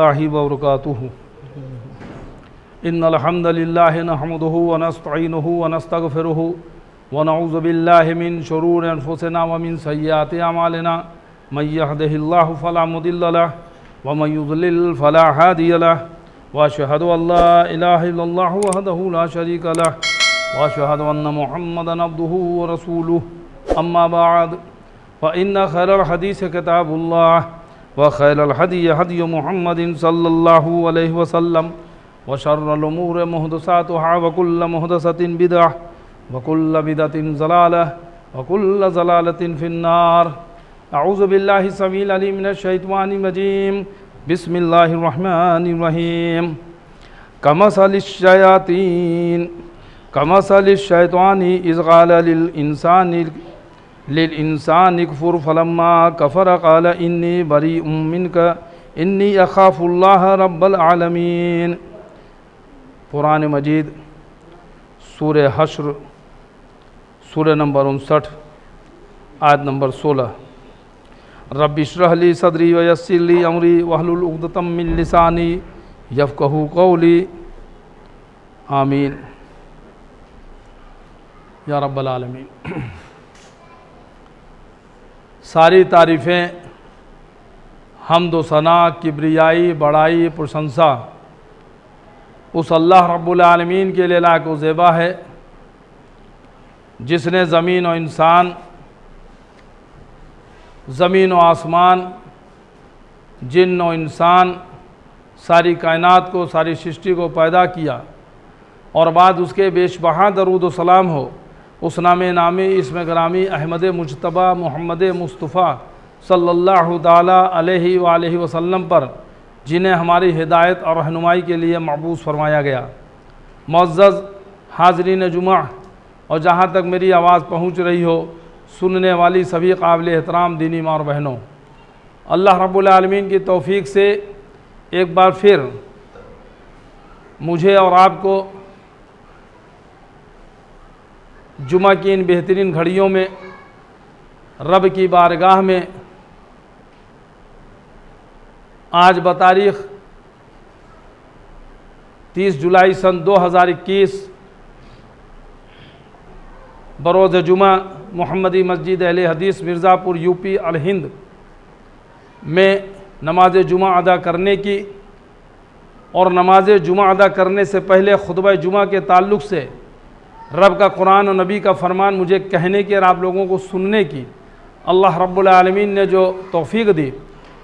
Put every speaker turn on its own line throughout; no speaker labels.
रहमतुल्लाहि व बरकातुहू। इन्नल हम्दुलिल्लाहि नहमदुहु व नस्तईनुहु व नस्तगफिरुहु व नऊज़ु बिल्लाहि मिन शुरूरि अनफुसिना व मिन सय्यिआति अमालिना। मन यहदिहिल्लाहु फला मुदिल्ल लहु व मन युज़लिल फला हादिय लहु व अशहदु अल्ला इलाहा इल्लल्लाहु वहदहु ला शरीका लहु व अशहदु अन्न मुहम्मदन अब्दुहु व रसूलुहु। अम्मा बाद फ़इन्न खैरल हदीस किताबुल्लाह व खैरल हदी हदी मुहम्मदिन सल्लल्लाहु अलैहि वसल्लम व शर्रल उमूरि मुहदसातुहा व कुल्लु मुहदसतिन बिदअह व कुल्लु बिदअतिन ज़लालह व कुल्लु ज़लालतिन फिन्नार। अऊज़ु बिल्लाहि समील अलीम मिनश शैतानिर रजीम। बिस्मिल्लाहिर रहमानिर रहीम। कमसलिश शैतानी इज़ क़ाला लिल इंसानि कफ़ुर फलम्मा कफ़र क़ाला इन्नी बरीउम मिनका इन्नी अख़ाफ़ुल्लाह रब्बल आलमीन। कुरान मजीद सूरह हश्र सूरह नंबर 59 आयत नंबर 16। रब्बि इश्रह ली सदरी व यस्सिर ली अमरी वहलुल उक़दतम मिन लिसानी यफ़क़हू क़ौली। आमीन या रब्बल आलमीन। सारी तारीफ़ें, हम्द व सना, किब्रियाई, बड़ाई, प्रशंसा उस अल्लाह रब्बुल आलमीन के लिए लायक व ज़ेबा है जिसने ज़मीन और इंसान, ज़मीन व आसमान, जिन्न और इंसान, सारी कायनात को, सारी सृष्टि को पैदा किया और बाद उसके बेशबहा दरूद व सलाम हो उस नामी इसमें ग्रामी अहमद मुज्तबा मोहम्मद मुस्तफ़ा सल्लल्लाहु ताला अलैहि व आलिहि वसल्लम पर, जिन्हें हमारी हिदायत और रहनुमाई के लिए मबूस फरमाया गया। मुअज़्ज़ज़ हाज़रीन जुमा और जहाँ तक मेरी आवाज़ पहुँच रही हो, सुनने वाली सभी काबिल एहतराम दीनी माँ और बहनों, अल्लाह रब्बुल आलमीन की तौफ़ीक़ से एक बार फिर मुझे और आपको जुमा की इन बेहतरीन घड़ियों में रब की बारगाह में आज बतारीख़ 30 जुलाई सन 2021 बरोज़ जुमा मोहम्मदी मस्जिद अहले हदीस मिर्ज़ापुर यूपी अल हिंद में नमाज जुमा अदा करने की और नमाज जुमा अदा करने से पहले खुतबा जुमा के ताल्लुक़ से रब का कुरान और नबी का फरमान मुझे कहने की और आप लोगों को सुनने की अल्लाह रब्बुल आलमीन ने जो तौफ़ीक़ दी,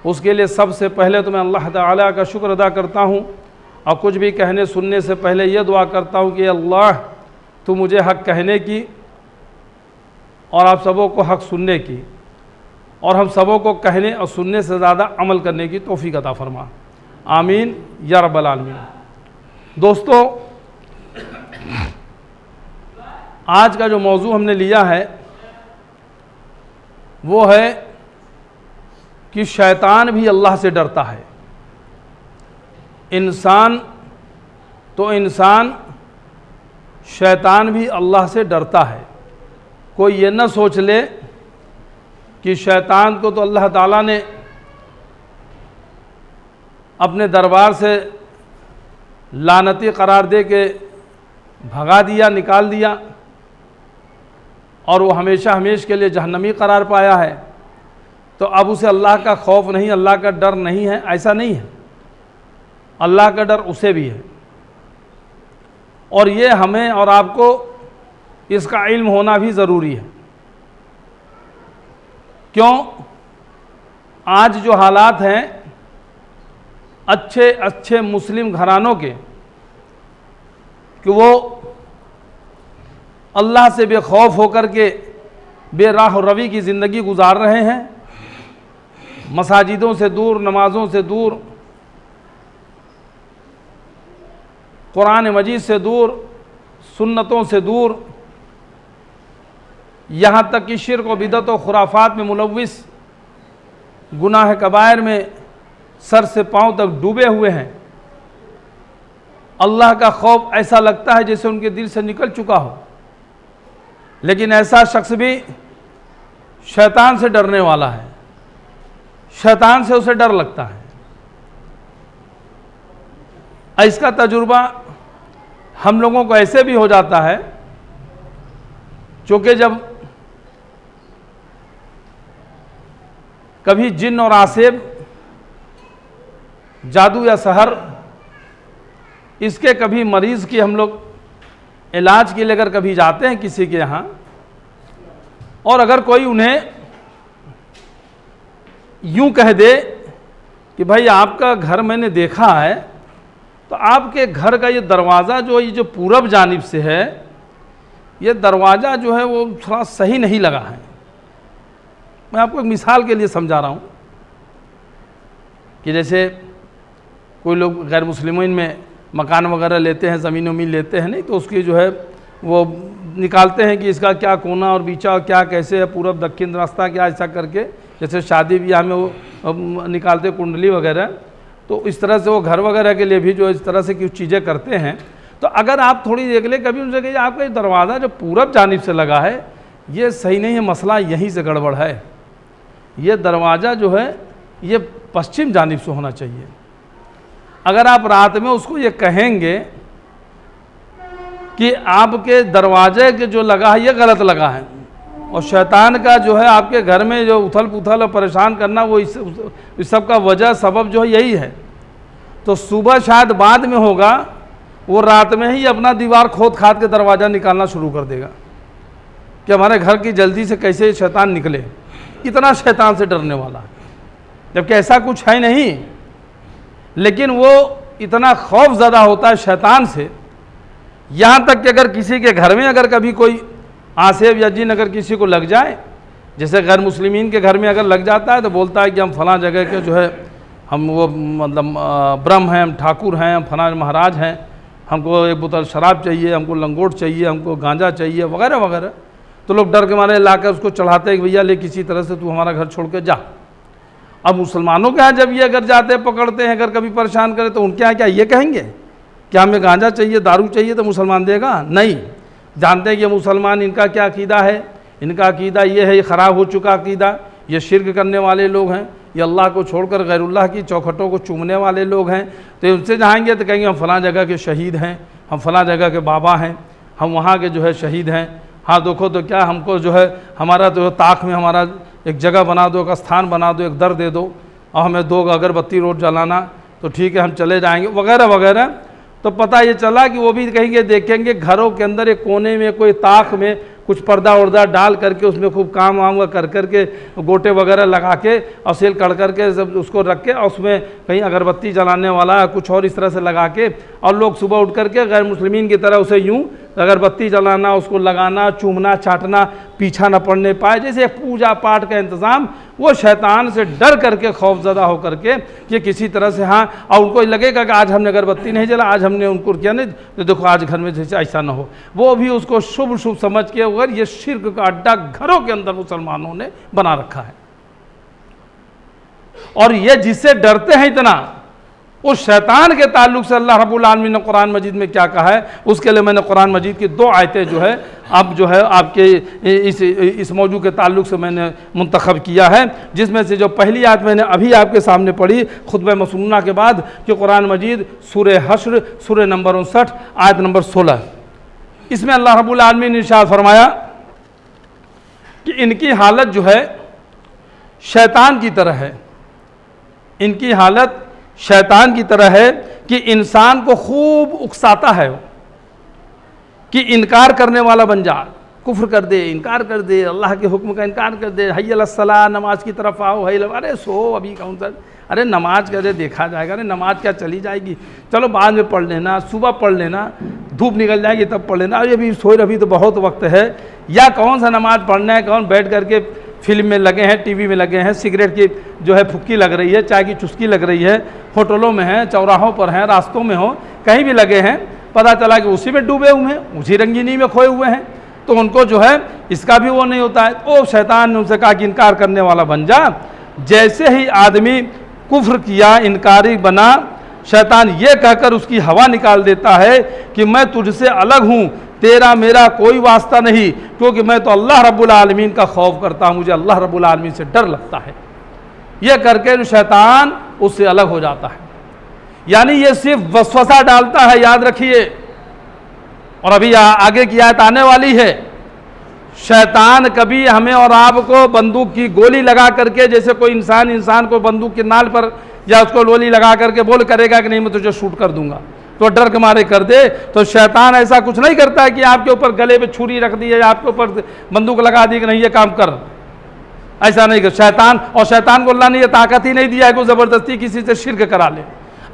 उसके लिए सबसे पहले तो मैं अल्लाह ताला का शुक्र अदा करता हूँ और कुछ भी कहने सुनने से पहले यह दुआ करता हूँ कि अल्लाह तू मुझे हक़ कहने की और आप सबों को हक़ सुनने की और हम सबों को कहने और सुनने से ज़्यादा अमल करने की तौफ़ीक़ अता फरमा। आमीन या रब्बल आलमीन। दोस्तों, आज का जो मौजू हमने लिया है वो है कि शैतान भी अल्लाह से डरता है। इंसान तो इंसान, शैतान भी अल्लाह से डरता है। कोई ये न सोच ले कि शैतान को तो अल्लाह ताला ने अपने दरबार से लानती करार दे के भगा दिया, निकाल दिया और वो हमेशा हमेश के लिए जहन्नमी करार पाया है, तो अब उसे अल्लाह का खौफ नहीं, अल्लाह का डर नहीं है। ऐसा नहीं है, अल्लाह का डर उसे भी है और ये हमें और आपको इसका इल्म होना भी ज़रूरी है। क्यों? आज जो हालात हैं अच्छे अच्छे मुस्लिम घरानों के, कि वो अल्लाह से बेखौफ होकर के बेराह रवी की ज़िंदगी गुजार रहे हैं, मसाजिदों से दूर, नमाज़ों से दूर, कुरान मजीद से दूर, सुन्नतों से दूर, यहाँ तक कि शिर्क व बिदअत व खुराफात में मुलव्विस गुनाह कबायर में सर से पांव तक डूबे हुए हैं। अल्लाह का खौफ ऐसा लगता है जैसे उनके दिल से निकल चुका हो। लेकिन ऐसा शख्स भी शैतान से डरने वाला है, शैतान से उसे डर लगता है। इसका तजुर्बा हम लोगों को ऐसे भी हो जाता है, क्योंकि जब कभी जिन्न और आसेब, जादू या सहर, इसके कभी मरीज़ की हम लोग इलाज के लिए अगर कभी जाते हैं किसी के यहाँ, और अगर कोई उन्हें यूं कह दे कि भाई आपका घर मैंने देखा है, तो आपके घर का ये दरवाज़ा जो ये जो पूरब जानिब से है, ये दरवाज़ा जो है वो थोड़ा सही नहीं लगा है। मैं आपको एक मिसाल के लिए समझा रहा हूँ कि जैसे कोई लोग गैर मुस्लिमीन में मकान वगैरह लेते हैं, ज़मीन वमीन लेते हैं, नहीं तो उसकी जो है वो निकालते हैं कि इसका क्या कोना और बीचा और क्या कैसे है, पूरब दक्षिण रास्ता क्या, ऐसा करके जैसे शादी ब्याह में वो निकालते कुंडली वगैरह, तो इस तरह से वो घर वगैरह के लिए भी जो इस तरह से कुछ चीज़ें करते हैं। तो अगर आप थोड़ी देख ले, कभी उनसे कहिए आपका ये दरवाज़ा जो पूरब जानिब से लगा है ये सही नहीं है, मसला यहीं से गड़बड़ है, ये दरवाज़ा जो है ये पश्चिम जानिब से होना चाहिए। अगर आप रात में उसको ये कहेंगे कि आपके दरवाजे के जो लगा है ये गलत लगा है, और शैतान का जो है आपके घर में जो उथल पुथल और परेशान करना, वो इस सब का वजह सबब जो है यही है, तो सुबह शायद बाद में होगा, वो रात में ही अपना दीवार खोद खाद के दरवाज़ा निकालना शुरू कर देगा कि हमारे घर की जल्दी से कैसे शैतान निकले। इतना शैतान से डरने वाला है, जबकि ऐसा कुछ है नहीं, लेकिन वो इतना खौफ ज़्यादा होता है शैतान से, यहाँ तक कि अगर किसी के घर में अगर कभी कोई आसेब या जिन अगर किसी को लग जाए, जैसे गैर मुस्लिमीन के घर में अगर लग जाता है तो बोलता है कि हम फलां जगह के जो है हम वो मतलब ब्रह्म हैं, हम ठाकुर हैं, हम फलां महाराज हैं, हमको एक बोतल शराब चाहिए, हमको लंगोट चाहिए, हमको गांजा चाहिए वगैरह वगैरह। तो लोग डर के मारे लाकर उसको चढ़ाते हैं कि भैया ले किसी तरह से तू हमारा घर छोड़ के जा। अब मुसलमानों के यहाँ जब ये अगर जाते हैं पकड़ते हैं, अगर कभी परेशान करें तो उनके यहाँ क्या ये कहेंगे कि हमें गांजा चाहिए, दारू चाहिए, तो मुसलमान देगा? नहीं। जानते हैं कि मुसलमान इनका क्या अकीदा है, इनका अकीदा ये है, ये ख़राब हो चुका अकीदा, ये शिर्क करने वाले लोग हैं, ये अल्लाह को छोड़कर गैरुल्लाह की चौखटों को चूमने वाले लोग हैं। तो उनसे जाएंगे तो कहेंगे हम फ़लाँ जगह के शहीद हैं, हम फ़लाँ जगह के बाबा हैं, हम वहाँ के जो है शहीद हैं। हाँ देखो तो क्या हमको जो है हमारा तो ताक में हमारा एक जगह बना दो, एक स्थान बना दो, एक दर दे दो, और हमें 2 अगरबत्ती रोज़ जलाना, तो ठीक है हम चले जाएंगे वगैरह वगैरह। तो पता ये चला कि वो भी कहेंगे, देखेंगे घरों के अंदर एक कोने में कोई ताक में कुछ पर्दा उर्दा डाल करके उसमें खूब काम वाम कर करके गोटे वगैरह लगा के और सेल कर करके सब उसको रख के, और उसमें कहीं अगरबत्ती जलाने वाला कुछ और इस तरह से लगा के, और लोग सुबह उठ करके गैर मुस्लिमीन की तरह उसे यूं अगरबत्ती जलाना, उसको लगाना, चूमना, चाटना, पीछा न पड़ने पाए, जैसे पूजा पाठ का इंतज़ाम। वो शैतान से डर करके खौफज़दा हो करके कि किसी तरह से हाँ, और उनको लगेगा कि आज हमने अगरबत्ती नहीं जला, आज हमने उनको किया नहीं, तो देखो आज घर में जैसे ऐसा ना हो। वो भी उसको शुभ शुभ समझ के, अगर ये शिर्क का अड्डा घरों के अंदर मुसलमानों ने बना रखा है। और ये जिससे डरते हैं इतना, उस शैतान के ताल्लुक से अल्लाह रब्बुल आलमीन ने कुरान मजीद में क्या कहा है, उसके लिए मैंने कुरान मजीद की 2 आयतें जो है अब जो है आपके इस मौजू के ताल्लुक से मैंने मुंतखब किया है, जिसमें से जो पहली आयत मैंने अभी आपके सामने पढ़ी खुतबा मसनूना के बाद, कि कुरान मजीद सूरह हश्र सूरह नंबर 59 आयत नंबर 16। इसमें अल्लाह रब्बुल आलमीन ने इरशाद फरमाया कि इनकी हालत जो है शैतान की तरह है, इनकी हालत शैतान की तरह है कि इंसान को खूब उकसाता है कि इनकार करने वाला बन जा, कुफ्र कर दे, इनकार कर दे, अल्लाह के हुक्म का इनकार कर दे, hayy अला सलाह, नमाज की तरफ आओ, hayy अरे सो अभी कौन सा, अरे नमाज कैसे देखा जाएगा, अरे नमाज क्या चली जाएगी, चलो बाद में पढ़ लेना, सुबह पढ़ लेना, धूप निकल जाएगी तब पढ़ लेना, अरे अभी सोए अभी तो बहुत वक्त है, या कौन सा नमाज पढ़ना है, कौन बैठ करके फिल्म में लगे हैं, टीवी में लगे हैं, सिगरेट की जो है फुक्की लग रही है, चाय की चुस्की लग रही है, होटलों में हैं, चौराहों पर हैं, रास्तों में हो, कहीं भी लगे हैं, पता चला कि उसी में डूबे हुए हैं, उसी रंगीनी में खोए हुए हैं, तो उनको जो है इसका भी वो नहीं होता है। तो शैतान ने उनसे कहा कि इनकार करने वाला बन जा। जैसे ही आदमी कुफ्र किया, इनकारी बना, शैतान ये कहकर उसकी हवा निकाल देता है कि मैं तुझसे अलग हूँ, तेरा मेरा कोई वास्ता नहीं, क्योंकि मैं तो अल्लाह रब्बुल आलमीन का खौफ करता हूँ, मुझे अल्लाह रब्बुल आलमीन से डर लगता है। यह करके शैतान उससे अलग हो जाता है। यानी ये सिर्फ वसवसा डालता है, याद रखिए। और अभी आगे की आयत आने वाली है। शैतान कभी हमें और आपको बंदूक की गोली लगा करके, जैसे कोई इंसान को बंदूक के नाल पर या उसको गोली लगा करके बोल करेगा कि नहीं मैं तुझे शूट कर दूंगा, तो डर के मारे कर दे, तो शैतान ऐसा कुछ नहीं करता है कि आपके ऊपर गले पे छुरी रख दी है, आपके ऊपर बंदूक लगा दी कि नहीं ये काम कर, ऐसा नहीं कर शैतान। और शैतान को अल्लाह ने ये ताकत ही नहीं दिया है कि ज़बरदस्ती किसी से शिर्क करा ले।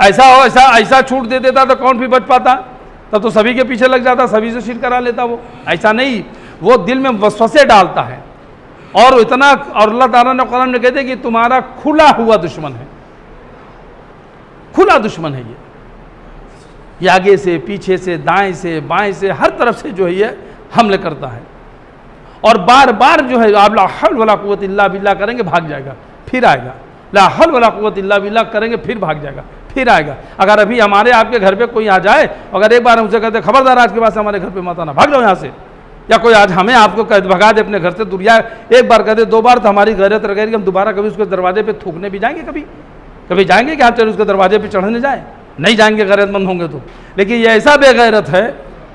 ऐसा छूट दे देता तो कौन भी बच पाता, तब तो सभी के पीछे लग जाता, सभी से शिर्क करा लेता। वो ऐसा नहीं, वो दिल में वसवसे डालता है। और इतना, और अल्लाह ताला ने कुरान में कहते कि तुम्हारा खुला हुआ दुश्मन है, खुला दुश्मन है ये आगे से पीछे से दाएं से बाएं से हर तरफ से जो है ये हमले करता है। और बार बार जो है आप ला हौल वला कुव्वत इल्ला बिल्लाह करेंगे भाग जाएगा, फिर आएगा, ला हौल वला कुव्वत इल्ला बिल्लाह करेंगे फिर भाग जाएगा, फिर आएगा। अगर अभी हमारे आपके घर पे कोई आ जाए, अगर एक बार हमसे कहते खबरदार आज के बाद से हमारे घर पे मत आना, भाग जाओ यहाँ से, या कोई आज हमें आपको भगा दे अपने घर से दूर, या एक बार कहते दो बार, तो हमारी गैरत रहेगी हम दोबारा कभी उसके दरवाजे पे थूकने भी जाएंगे, कभी जाएंगे कि आप चलो उसके दरवाजे पे चढ़ने जाए, नहीं जाएंगे गैरतमंद होंगे तो। लेकिन ये ऐसा बेगैरत है,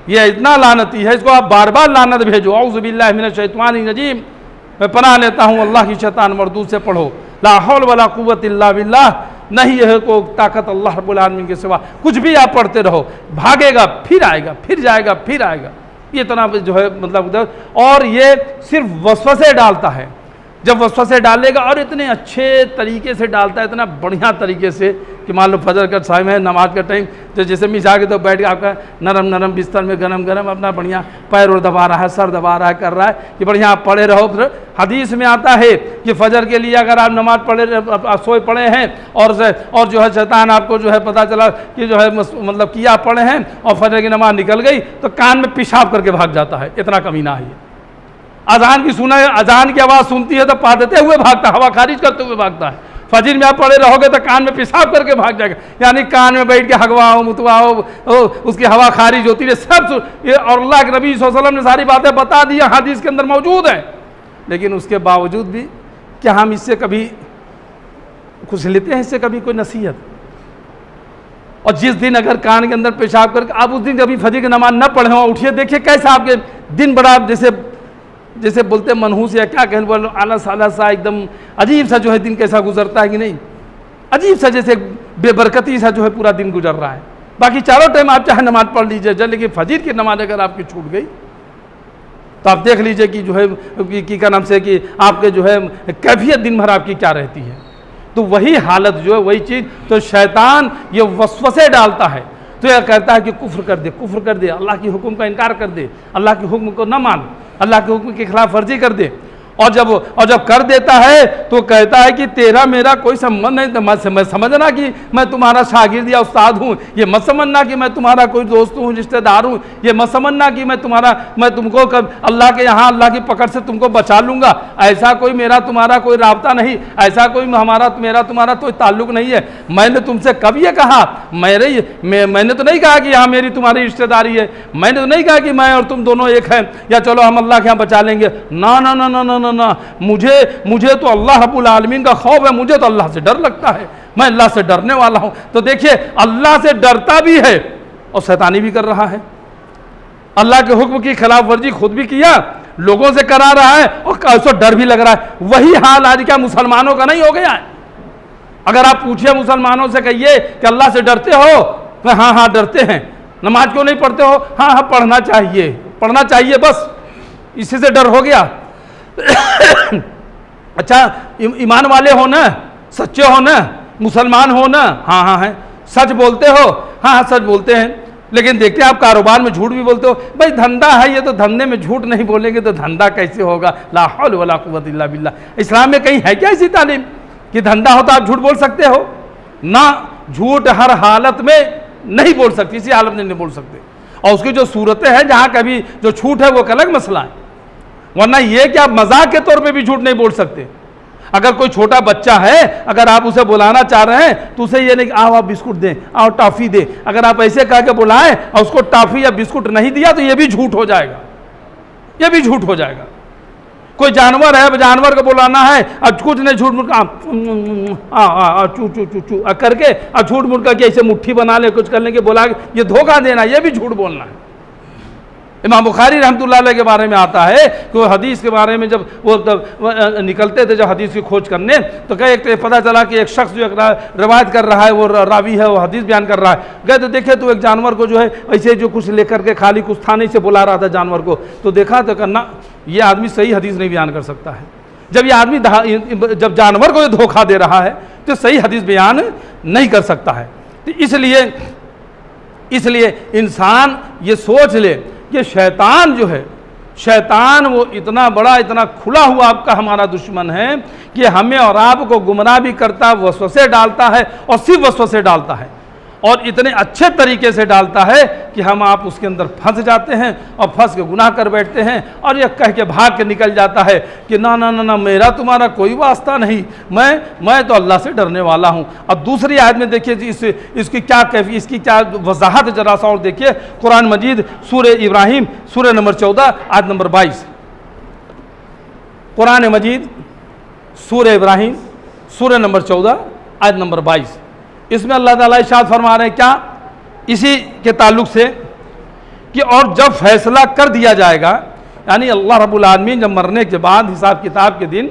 ये इतना लानती है, इसको आप बार बार लानत भेजो। औज़ु बिल्लाहि मिनश शैतानिर रजीम, मैं पनाह लेता हूँ अल्लाह की शैतान मरदूद से। पढ़ो ला हौल वला कुव्वत इल्ला बिल्लाह, नहीं है को ताकत अल्लाह रब्बुल आलमीन के सिवा। कुछ भी आप पढ़ते रहो, भागेगा फिर आएगा, फिर जाएगा फिर आएगा, ये इतना जो है मतलब। और ये सिर्फ वसवसे डालता है, जब वसवसे डालेगा और इतने अच्छे तरीके से डालता है, इतना बढ़िया तरीके से कि मान लो फजर का टाइम है, नमाज का टाइम, तो जैसे मिसा के तो बैठ के आपका नरम नरम बिस्तर में गरम गरम अपना बढ़िया पैर और दबा रहा है, सर दबा रहा है, कर रहा है कि बढ़िया आप पढ़े रहो। फिर हदीस में आता है कि फजर के लिए अगर आप नमाज सोए पड़े हैं और जो है शैतान आपको जो है पता चला कि जो है मतलब किया पड़े हैं और फजर की नमाज निकल गई, तो कान में पेशाब करके भाग जाता है, इतना कमीना है। अजान की सुना, अजान की आवाज़ सुनती है तो पादते हुए भागता, हवा खारिज करते हुए भागता है। फजर में आप पड़े रहोगे तो कान में पेशाब करके भाग जाएगा, यानी कान में बैठ के हगवाओ मुतवाओ, उसकी हवा खारिज होती है सब। ये और अल्लाह के नबी सल्लल्लाहु अलैहि वसल्लम ने सारी बातें बता दी, हदीस के अंदर मौजूद है। लेकिन उसके बावजूद भी क्या हम इससे कभी कुछ लेते हैं, इससे कभी कोई नसीहत? और जिस दिन अगर कान के अंदर पेशाब करके आप उस दिन कभी फजर की नमाज न पढ़े हो, उठिए देखिए कैसा आपके दिन बड़ा जैसे बोलते मनहूस या क्या कहने बोलो आलस आलस सा, एकदम अजीब सा जो है दिन कैसा गुजरता है कि नहीं, अजीब सा जैसे बेबरकती सा जो है पूरा दिन गुजर रहा है। बाकी चारों टाइम आप चाहे नमाज पढ़ लीजिए, लेकिन फजर की नमाज अगर आपकी छूट गई तो आप देख लीजिए कि जो है कि क्या नाम से कि आपके जो है कैफियत दिन भर आपकी क्या रहती है। तो वही हालत जो है वही चीज़, तो शैतान ये वसवसे डालता है, तो यह कहता है कि कुफ्र कर दे, अल्लाह की हुक्म का इनकार कर दे, अल्लाह की हुक्म को न मान, अल्लाह के हुक्म की खिलाफ वर्जी कर दे। और जब कर देता है तो कहता है कि तेरा मेरा कोई संबंध नहीं, मैं समझना कि मैं तुम्हारा शागिर्द या उस्ताद हूँ, ये मत समझना कि मैं तुम्हारा कोई दोस्त हूँ, रिश्तेदार हूँ, ये मत समझना कि मैं तुमको अल्लाह के यहाँ अल्लाह की पकड़ से तुमको बचा लूँगा। ऐसा कोई मेरा तुम्हारा कोई राब्ता नहीं, ऐसा कोई मेरा तुम्हारा कोई ताल्लुक नहीं है। मैंने तुमसे कब ये कहा, मैंने तो नहीं कहा कि यहाँ मेरी तुम्हारी रिश्तेदारी है, मैंने तो नहीं कहा कि मैं और तुम दोनों एक हैं, या चलो हम अल्लाह के यहाँ बचा लेंगे। ना ना ना ना ना ना, मुझे तो अल्लाह रब्बुल आलमीन का खौफ है, मुझे तो अल्लाह से डर लगता है, मैं अल्लाह से डरने वाला हूं। तो देखिए अल्लाह से डरता भी है और शैतानी भी कर रहा है, अल्लाह के हुक्म की खिलाफ वर्जी खुद भी किया, लोगों से करा रहा है और उसको डर भी लग रहा है। वही हाल आज क्या मुसलमानों का नहीं हो गया है? अगर आप पूछिए मुसलमानों से, कहिए कि अल्लाह से डरते हो, तो हाँ डरते हैं। नमाज क्यों नहीं पढ़ते हो? हाँ पढ़ना चाहिए, बस इसी से डर हो गया। अच्छा ईमान वाले हो ना, सच्चे हो ना, मुसलमान हो ना, हाँ है, सच बोलते हो, हाँ सच बोलते हैं, लेकिन देखते हैं आप कारोबार में झूठ भी बोलते हो। भाई धंधा है ये, तो धंधे में झूठ नहीं बोलेंगे तो धंधा कैसे होगा? ला हौल वला कुव्वत इल्ला बिल्लाह। इस्लाम में कहीं है क्या ऐसी तालीम कि धंधा हो तो आप झूठ बोल सकते हो? ना, झूठ हर हालत में नहीं बोल सकते, इसी हालत में नहीं बोल सकते। और उसकी जो सूरतें हैं जहाँ कभी जो छूट है वो एक अलग मसला है, वरना ये कि आप मजाक के तौर पे भी झूठ नहीं बोल सकते। अगर कोई छोटा बच्चा है, अगर आप उसे बुलाना चाह रहे हैं तो उसे ये नहीं आओ आप बिस्कुट दें, आओ टॉफ़ी दें, अगर आप ऐसे कह के बुलाएं और उसको टॉफ़ी या बिस्कुट नहीं दिया तो ये भी झूठ हो जाएगा, ये भी झूठ हो जाएगा। कोई जानवर है, जानवर को बुलाना है, अब कुछ नहीं झूठ मूठ चू चू चू चू करके और झूठ मूठ करके ऐसे मुट्ठी बना ले, कुछ करने के बोला, ये धोखा देना, ये भी झूठ बोलना है। इमाम बुखारी रहमतुल्लाह अलैह के बारे में आता है कि वो हदीस के बारे में जब वो निकलते थे जब हदीस की खोज करने, तो कहे एक पता चला कि एक शख्स जो रवायत कर रहा है, वो रावी है, वो हदीस बयान कर रहा है। गए तो देखे तो एक जानवर को जो है ऐसे जो कुछ लेकर के खाली कुछ थाने से बुला रहा था जानवर को, तो देखा तो करना ये आदमी सही हदीस नहीं बयान कर सकता है। जब ये आदमी जब जानवर को धोखा दे रहा है तो सही हदीस बयान नहीं कर सकता है। तो इसलिए इंसान ये सोच ले कि शैतान जो है, शैतान वो इतना बड़ा, इतना खुला हुआ आपका हमारा दुश्मन है कि हमें और आपको गुमराह भी करता है, वसवसे डालता है, और सिर्फ वसवसे डालता है, और इतने अच्छे तरीके से डालता है कि हम आप उसके अंदर फंस जाते हैं और फंस के गुनाह कर बैठते हैं, और यह कह के भाग के निकल जाता है कि ना ना ना ना मेरा तुम्हारा कोई वास्ता नहीं, मैं तो अल्लाह से डरने वाला हूँ। अब दूसरी आयत में देखिए इसकी क्या कैफी, इसकी क्या वजाहत जरा सा और देखिए। कुरान मजीद सूरह इब्राहिम सूरह नंबर 14 आयत नंबर 22। कुरान मजीद सूरह इब्राहिम सूरह नंबर 14 आयत नंबर 22। इसमें अल्लाह ताला इरशाद फरमा रहे हैं क्या, इसी के ताल्लुक से कि और जब फैसला कर दिया जाएगा, यानी अल्लाह रब्बुल आलमीन जब मरने के बाद हिसाब किताब के दिन,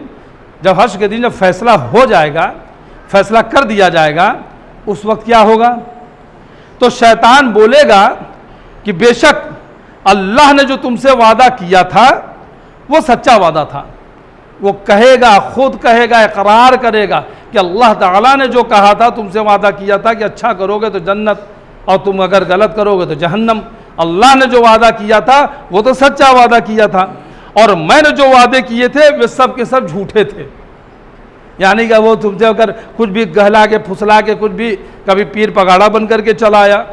जब हश्र के दिन जब फैसला हो जाएगा, फैसला कर दिया जाएगा, उस वक्त क्या होगा? तो शैतान बोलेगा कि बेशक अल्लाह ने जो तुमसे वादा किया था वो सच्चा वादा था। वो कहेगा, खुद कहेगा, इकरार करेगा कि अल्लाह ताला ने जो कहा था, तुमसे वादा किया था कि अच्छा करोगे तो जन्नत, और तुम अगर गलत करोगे तो जहन्नम। अल्लाह ने जो वादा किया था वो तो सच्चा वादा किया था, और मैंने जो वादे किए थे वे सब के सब झूठे थे। यानी कि वो तुमसे अगर कुछ भी गहला के फुसला के कुछ भी, कभी पीर पगाड़ा बन करके चला आया,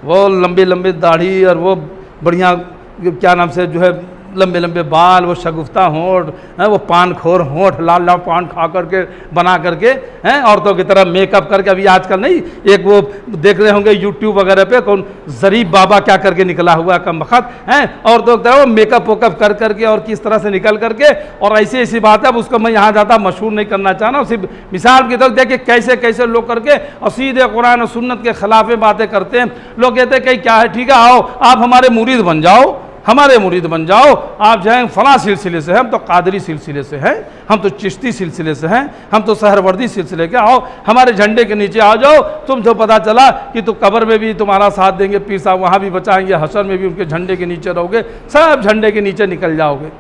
वो लंबी लंबी दाढ़ी और वो बढ़िया क्या नाम से जो है लंबे लंबे बाल, वो शगुफ्ता होंठ, वो पान खोर होंठ, लाल लाल पान खा करके बना करके हैं, औरतों की तरह मेकअप करके। अभी आजकल नहीं, एक वो देख रहे होंगे यूट्यूब वगैरह पे, कौन ज़रीफ बाबा क्या करके निकला हुआ कम वक्त हैं, औरतों की तरह वो मेकअप वेकअप कर करके और किस तरह से निकल करके, और ऐसी ऐसी बात है। अब उसको मैं यहाँ ज़्यादा मशहूर नहीं करना चाह रहा, सिर्फ मिसाल की तरफ देखिए कैसे कैसे लोग करके और सीधे कुरान और सुन्नत के खिलाफ बातें करते हैं। लोग कहते हैं कि क्या है, ठीक है आओ आप हमारे मुरीद बन जाओ, हमारे मुरीद बन जाओ, आप जाएँ फलां सिलसिले से हैं, हम तो कादरी सिलसिले से हैं, हम तो चिश्ती सिलसिले से हैं, हम तो सहरवर्दी सिलसिले के, आओ हमारे झंडे के नीचे आ जाओ। तुम तो पता चला कि तो कब्र में भी तुम्हारा साथ देंगे पीर साहब, वहाँ भी बचाएंगे, हशर में भी उनके झंडे के नीचे रहोगे, सब झंडे के नीचे निकल जाओगे।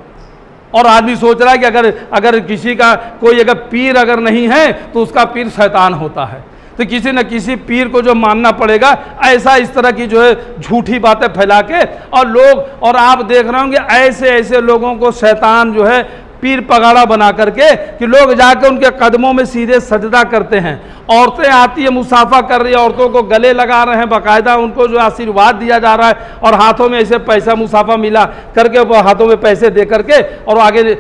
और आदमी सोच रहा है कि अगर किसी का कोई अगर पीर अगर नहीं है तो उसका पीर शैतान होता है, तो किसी न किसी पीर को जो मानना पड़ेगा। ऐसा इस तरह की जो है झूठी बातें फैला के, और लोग, और आप देख रहे होंगे ऐसे ऐसे लोगों को शैतान जो है पीर पगाड़ा बना करके कि लोग जाके उनके कदमों में सीधे सजदा करते हैं। औरतें आती है, मुसाफा कर रही है, औरतों को गले लगा रहे हैं, बाकायदा उनको जो आशीर्वाद दिया जा रहा है, और हाथों में ऐसे पैसा मुसाफा मिला करके वो हाथों में पैसे दे करके और आगे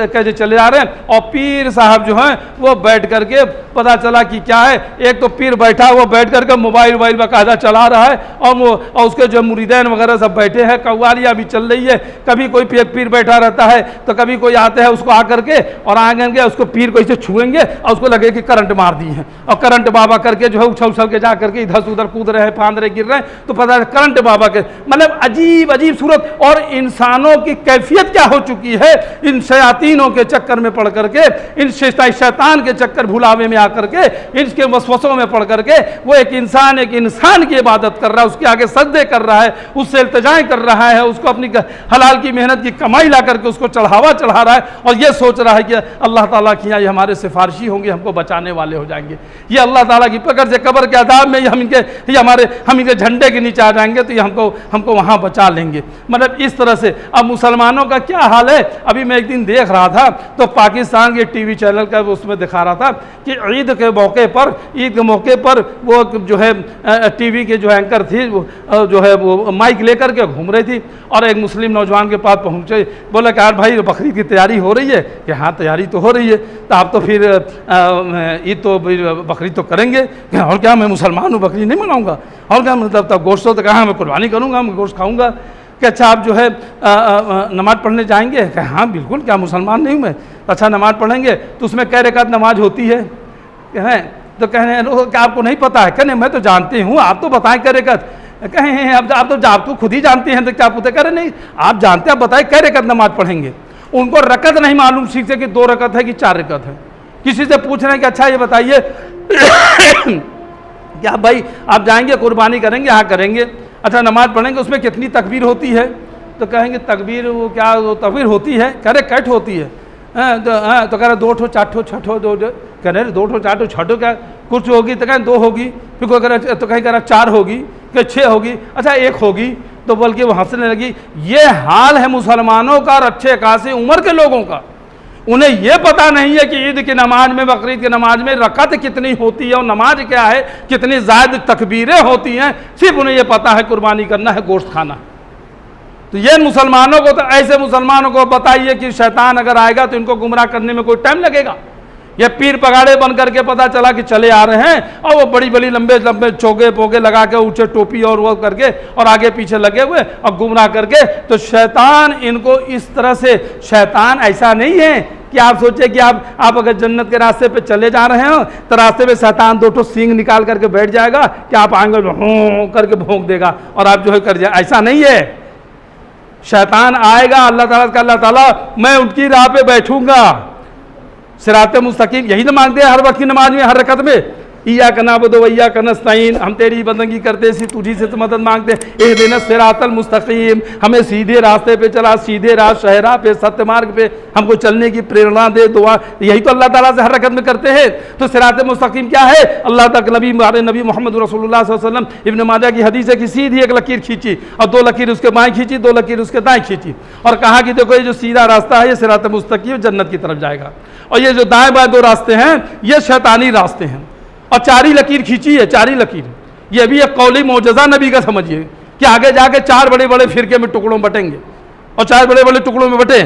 कैसे चले जा रहे हैं। और पीर साहब जो हैं वो बैठ करके, पता चला कि क्या है, एक तो पीर बैठा वो बैठ करके मोबाइल बाकायदा चला रहा है, और उसके जो मुरीदैन वगैरह सब बैठे हैं, कव्वालियाँ भी चल रही है। कभी कोई पीर बैठा रहता है तो कभी कोई आते हैं उसको आकर के और आगे उसको पीर को इसे छुएंगे और उसको लगे कि करंट मार दी है, और करंट बाबा करके जो है उछल के जा करके इधर से उधर कूद रहे हैं, फांद रहे, गिर रहे हैं, तो पता है करंट बाबा के। मतलब अजीब अजीब सूरत। और इंसानों की कैफियत क्या हो चुकी है, इन शयातीनों के चक्कर में पड़ करके, इन शैतान के चक्कर भुलावे में आकर के, इनके वसवसों में पड़ करके वो एक इंसान की इबादत कर रहा है, उसके आगे सजदे कर रहा है, उससे इल्तिजाएं कर रहा है, उसको अपनी हलाल की मेहनत की कमाई ला करके उसको चढ़ावा चढ़ा रहा है, और ये सोच रहा है कि अल्लाह ताला की यहाँ ये हमारे सिफारिशी होंगे, हमको बचाने वाले हो जाएंगे, ये अल्लाह ताला की पकड़ से कब्र के अदाब में हम इनके झंडे के नीचे आ जाएंगे तो ये हमको वहाँ बचा लेंगे। मतलब इस तरह से अब मुसलमानों का क्या हाल है। अभी मैं एक दिन देख रहा था तो पाकिस्तान के टीवी चैनल का उसमें दिखा रहा था कि ईद के मौके पर वो जो है टीवी के जो एंकर थी जो है वो माइक लेकर के घूम रही थी, और एक मुस्लिम नौजवान के पास पहुँचे, बोला कि यार भाई बकरीद की तैयारी हो रही है कि हाँ तैयारी तो हो रही है, तो आप तो फिर ईद तो बकरीद तो करेंगे। और क्या मैं मुसलमान हूँ बकरीद नहीं मनाऊंगा, और क्या मतलब तब गोश्त तो कहाँ मैं कुर्बानी करूँगा, मैं गोश्त खाऊंगा। कि अच्छा आप जो है नमाज पढ़ने जाएंगे? कहे हाँ बिल्कुल, क्या मुसलमान नहीं हूँ मैं? अच्छा नमाज पढ़ेंगे तो उसमें कै रकात नमाज होती है? कहें तो कह रहे हैं क्या आपको नहीं पता है? कहने मैं तो जानती हूँ, आप तो बताएं कै रकात। कहें अब आप तो खुद ही जानते हैं तो क्या पूछते? कह रहे नहीं आप जानते हैं, आप बताएं कै रकात नमाज पढ़ेंगे। उनको रकत नहीं मालूम सीखते कि 2 रकत है कि 4 रकत है। किसी से पूछ रहे हैं कि अच्छा ये बताइए क्या भाई आप जाएंगे कुर्बानी करेंगे? हाँ करेंगे। अच्छा नमाज पढ़ेंगे उसमें कितनी तकबीर होती है? तो कहेंगे तकबीर वो क्या वो तकबीर होती है? कह रहे कैट होती है। तो कह रहे 2 ठो 4 ठो 6 ठो 2 कह रहे 2 ठो 4 ठो 6 ठो क्या कुछ होगी? तो कहें 2 होगी। फिर कोई कह रहा तो कहीं कह रहा 4 होगी, कि 6 होगी, अच्छा 1 होगी। तो बल्कि वो हंसने लगी। ये हाल है मुसलमानों का और अच्छे खासी उम्र के लोगों का। उन्हें यह पता नहीं है कि ईद की नमाज में, बकरीद की नमाज में रकत कितनी होती है और नमाज क्या है, कितनी ज़्यादा तकबीरें होती हैं। सिर्फ उन्हें यह पता है कुर्बानी करना है, गोश्त खाना। तो ये मुसलमानों को, तो ऐसे मुसलमानों को बताइए कि शैतान अगर आएगा तो इनको गुमराह करने में कोई टाइम लगेगा? ये पीर पगाड़े बन करके पता चला कि चले आ रहे हैं और वो बड़ी बड़ी लंबे लंबे चोगे पोगे लगा के ऊंचे टोपी और वो करके और आगे पीछे लगे हुए और गुमराह करके। तो शैतान इनको इस तरह से, शैतान ऐसा नहीं है कि आप सोचे कि आप अगर जन्नत के रास्ते पे चले जा रहे हो तो रास्ते में शैतान 2 ठो सींग निकाल करके बैठ जाएगा कि आप आएंगे हों करके भोंक देगा और आप जो है कर जाए। ऐसा नहीं है। शैतान आएगा, अल्लाह ताला मैं उनकी राह पे बैठूंगा, सिराते मुस्तकीम, यही तो मांगते हैं हर वक्त की नमाज में, हर रकत में। इय्याक नअबुदु व इय्याक नस्तईन, हम तेरी बंदगी करते सी तुझी से तो मदद मांगते। इहदिना सिरातल मुस्तकीम, हमें सीधे रास्ते पे चला, सीधे राह शहरा पे, सत्य मार्ग पे हमको चलने की प्रेरणा दे, दुआ। यही तो अल्लाह ताला से हर रकत में करते हैं। तो सिरात मुस्तकीम क्या है? अल्लाह तक नबी हमारे नबी मोहम्मद रसूलुल्लाह सल्लल्लाहु अलैहि वसल्लम इब्न माजा की हदीस है कि सीधी एक लकीर खींची और 2 लकीर उसके बाएं खींची, 2 लकीर उसके दाएं खींची और कहा कि देखो ये जो सीधा रास्ता है ये सिरात मुस्तकीम जन्नत की तरफ जाएगा और ये जो दाएं बाएं 2 रास्ते हैं ये शैतानी रास्ते हैं। और 4 ही लकीर खींची है, 4 ही लकीर। ये भी एक कौली मौजज़ा नबी का समझिए कि आगे जाके 4 बड़े बड़े फिरके में टुकड़ों में बटेंगे और 4 बड़े बड़े टुकड़ों में बटे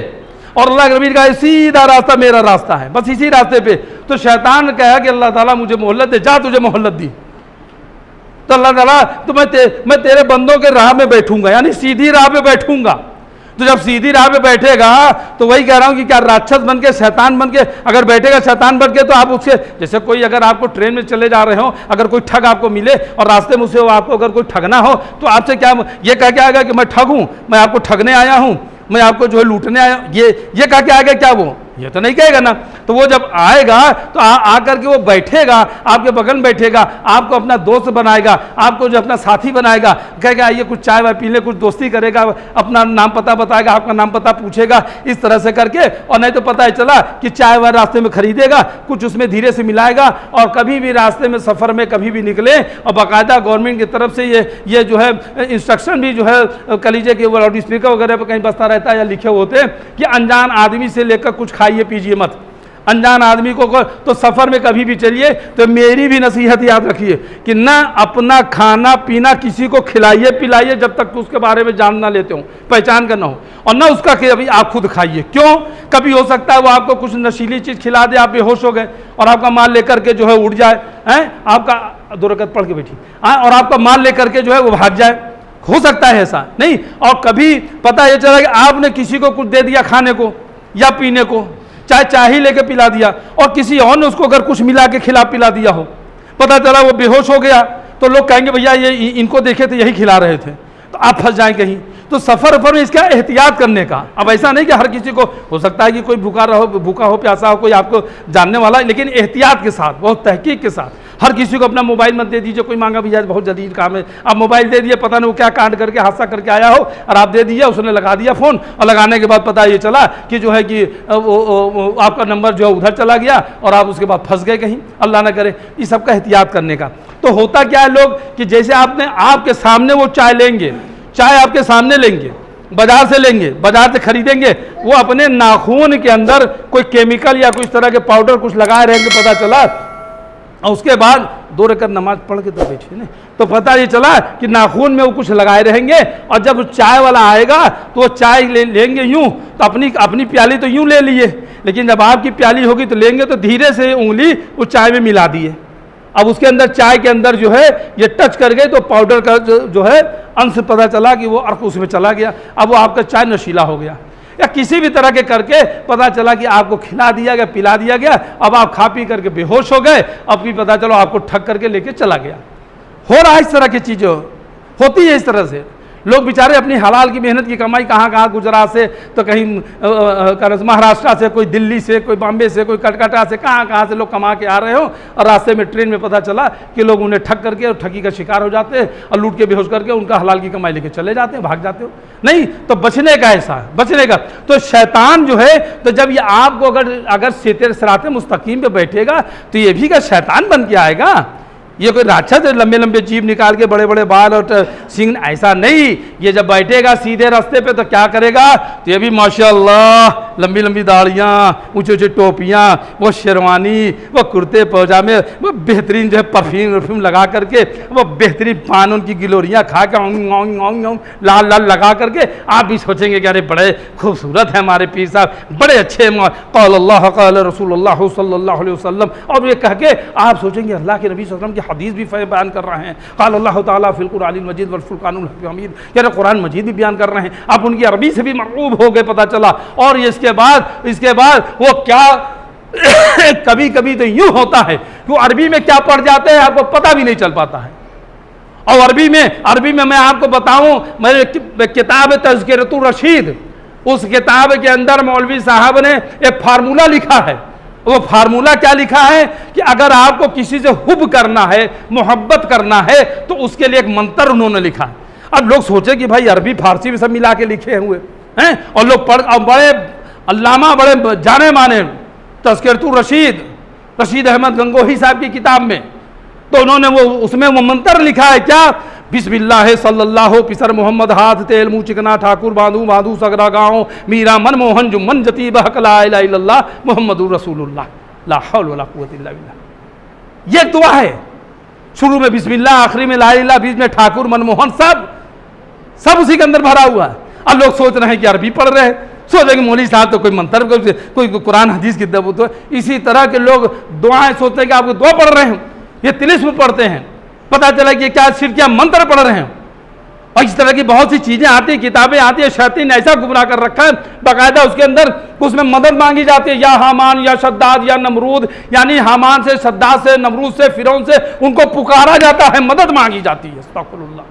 और अल्लाह के नबी का सीधा रास्ता मेरा रास्ता है, बस इसी रास्ते पे। तो शैतान ने कहा कि अल्लाह ताला मुझे मोहल्लत दे, जा तुझे मोहल्लत दी। तो अल्लाह ताला तो मैं तेरे बंदों के राह में बैठूंगा, यानी सीधी राह पे बैठूंगा। तो जब सीधी राह पे बैठेगा तो वही कह रहा हूं कि क्या राक्षस बन के, शैतान बन के अगर बैठेगा, शैतान बन के, तो आप उससे, जैसे कोई अगर आपको ट्रेन में चले जा रहे हो, अगर कोई ठग आपको मिले और रास्ते में उसे आपको अगर कोई ठगना हो तो आपसे क्या ये कह के आएगा कि मैं ठग हूं, मैं आपको ठगने आया हूं, मैं आपको जो है लूटने आया हूं, ये कह के आएगा क्या? वो ये तो नहीं कहेगा ना। तो वो जब आएगा तो आकर के वो बैठेगा, आपके बगल में बैठेगा, आपको अपना दोस्त बनाएगा, आपको जो अपना साथी बनाएगा, कहेगा आइए कुछ चाय वाय पी ले, कुछ दोस्ती करेगा, अपना नाम पता बताएगा, आपका नाम पता पूछेगा, इस तरह से करके। और नहीं तो पता है चला कि चाय वाय रास्ते में खरीदेगा, कुछ उसमें धीरे से मिलाएगा और कभी भी रास्ते में सफ़र में कभी भी निकले और बाकायदा गवर्नमेंट की तरफ से ये जो है इंस्ट्रक्शन भी जो है कह लीजिए कि वो लाउड स्पीकर वगैरह पर कहीं बसता रहता है या लिखे होते हैं कि अनजान आदमी से लेकर कुछ खाइए पीजिए मत, अनजान आदमी को तो सफ़र में कभी भी चलिए तो मेरी भी नसीहत याद रखिए कि ना अपना खाना पीना किसी को खिलाइए पिलाइए जब तक उसके बारे में जान ना लेते हो, पहचान करना हो, और ना उसका कि अभी आप खुद खाइए। क्यों? कभी हो सकता है वो आपको कुछ नशीली चीज़ खिला दे, आप बेहोश हो गए और आपका माल लेकर के जो है उड़ जाए, हैं आपका 2 रकत पढ़ के बैठी, और आपका माल लेकर के जो है वो भाग जाए। हो सकता है ऐसा नहीं। और कभी पता ये चला कि आपने किसी को कुछ दे दिया खाने को या पीने को, चाहे चाय ही लेके पिला दिया और किसी और ने उसको अगर कुछ मिला के खिला पिला दिया हो, पता चला वो बेहोश हो गया, तो लोग कहेंगे भैया ये इनको देखे तो यही खिला रहे थे, तो आप फंस जाएं कहीं। तो सफ़र में इसका एहतियात करने का। अब ऐसा नहीं कि हर किसी को, हो सकता है कि कोई भूखा हो प्यासा हो, कोई आपको जानने वाला, लेकिन एहतियात के साथ, बहुत तहकीक के साथ। हर किसी को अपना मोबाइल मत दे दीजिए, कोई मांगा भैया बहुत जदीद काम है, आप मोबाइल दे दिए, पता नहीं वो क्या कांड करके हादसा करके आया हो और आप दे दिया, उसने लगा दिया फ़ोन और लगाने के बाद पता ये चला कि जो है कि वो आपका नंबर जो है उधर चला गया और आप उसके बाद फंस गए कहीं, अल्लाह ना करे। इस सब का एहतियात करने का। तो होता क्या है लोग कि जैसे आपके सामने वो चाय लेंगे, चाय आपके सामने लेंगे, बाजार से लेंगे, बाजार से खरीदेंगे, वो अपने नाखून के अंदर कोई केमिकल या कुछ तरह के पाउडर कुछ लगाए रहेंगे, पता चला, और उसके बाद 2 रकत नमाज पढ़ के तो बैठे ना, तो पता ये चला कि नाखून में वो कुछ लगाए रहेंगे और जब चाय वाला आएगा तो वो चाय लेंगे यूं, तो अपनी प्याली तो यूं ले लिए, लेकिन जब आपकी प्याली होगी तो लेंगे तो धीरे से उंगली उस चाय में मिला दिए, अब उसके अंदर चाय के अंदर जो है ये टच कर गए तो पाउडर का जो है अंश पता चला कि वो अर्क उसमें चला गया, अब वो आपका चाय नशीला हो गया। या किसी भी तरह के करके पता चला कि आपको खिला दिया गया, पिला दिया गया, अब आप खा पी करके बेहोश हो गए, अब भी पता चलो आपको ठग करके लेके चला गया। हो रहा है इस तरह की चीज़ें, होती है इस तरह से। लोग बेचारे अपनी हलाल की मेहनत की कमाई कहाँ कहाँ, गुजरात से तो कहीं महाराष्ट्र से, कोई दिल्ली से, कोई बॉम्बे से, कोई कलकत्ता से, कहाँ कहाँ से लोग कमा के आ रहे हो, और रास्ते में ट्रेन में पता चला कि लोग उन्हें ठग करके और ठगी का शिकार हो जाते हैं और लूट के बेहोश करके उनका हलाल की कमाई लेके चले जाते हैं, भाग जाते हो। नहीं तो बचने का ऐसा है, बचने का। तो शैतान जो है, तो जब ये आपको अगर सिराते मुस्तकीम पे बैठेगा तो ये भी क्या शैतान बन के आएगा? ये कोई राक्षस लंबे लंबे जीभ निकाल के बड़े बड़े बाल और सिंह, ऐसा नहीं। ये जब बैठेगा सीधे रास्ते पे तो क्या करेगा? तो ये भी माशाअल्लाह लंबी लंबी दाढ़ियाँ, ऊंची ऊंची टोपियाँ, वो शेरवानी, वो कुर्ते पजामे, वो बेहतरीन जो है परफ्यूम लगा करके, वो बेहतरीन पान उनकी गिलोरियाँ खा के लाल लाल लगा करके, आप भी सोचेंगे कि अरे बड़े खूबसूरत है हमारे पीर साहब, बड़े अच्छे, क़ाल अल्लाह क़ाल रसूलुल्लाह सल्लल्लाहु अलैहि वसल्लम, और ये कह के आप सोचेंगे अल्लाह के नबी सल्लल्लाहु अलैहि वसल्लम की हदीस भी बयान कर रहे हैं, क़ाल अल्लाह ताला फ़िल क़ुरानिल मजीद वल फ़ुरक़ानिल हमीद, यानी कुरान मजीद भी बयान कर रहे हैं। आप उनकी अरबी से भी मक़रूब हो गए, पता चला। और इसके बाद वो क्या कभी कभी तो यूं होता है कि वो अरबी में क्या पढ़ जाते हैं आपको पता भी नहीं चल पाता है। और अरबी में मैं आपको बताऊं, मेरे किताब तज़किरतुर रशीद, उस किताब के अंदर मौलवी साहब ने एक फार्मूला लिखा है। वो फार्मूला क्या लिखा है कि अगर आपको किसी से हुब करना है, मोहब्बत करना है, तो उसके लिए एक मंत्र उन्होंने लिखा है। अब लोग सोचे कि भाई अरबी फारसी में सब मिला के लिखे हुए हैं, और लोग बड़े अल्लामा, बड़े जाने माने तज़किरतुर रशीद अहमद गंगोही साहब की किताब में, तो उन्होंने उसमें वो मंत्र लिखा है क्या? बिस्मिल्लाह सल्लल्लाहु पिसर मोहम्मद हाथ तेल मुँह चिकना ठाकुर बांधू सगरा गाँव मीरा मन मोहन जुम्मन जती बहक ला इलाहा इल्लल्लाह मुहम्मदुर रसूलुल्लाह ला हौल वला कुव्वता इल्ला बिल्लाह। ये दुआ है, शुरू में बिस्मिल्लाह, आखिरी में ला इलाहा इल्लल्लाह, बीच में ठाकुर मनमोहन, सब उसी के अंदर भरा हुआ है। अब लोग सोच रहे हैं कि अरबी पढ़ रहे हैं, सोच रहे कि मौलवी साहब तो कोई मंत्र, कोई कुरान हदीस की दबूत है। इसी तरह के लोग दुआएं सोचते हैं कि आपको दुआ पढ़ रहे हैं, ये तिलिस्म पढ़ते हैं, पता चला कि क्या सिर्फ क्या मंत्र पढ़ रहे हैं। और इस तरह की बहुत सी चीज़ें आती हैं, किताबें आती है, शैतान ने ऐसा गुमराह कर रखा है, बाकायदा उसके अंदर उसमें मदद मांगी जाती है, या हामान या शद्दाद या नमरूद, यानी हामान से, शद्दाद से, नमरूद से, फिरौन से उनको पुकारा जाता है, मदद मांगी जाती है। अस्तगफिरुल्लाह।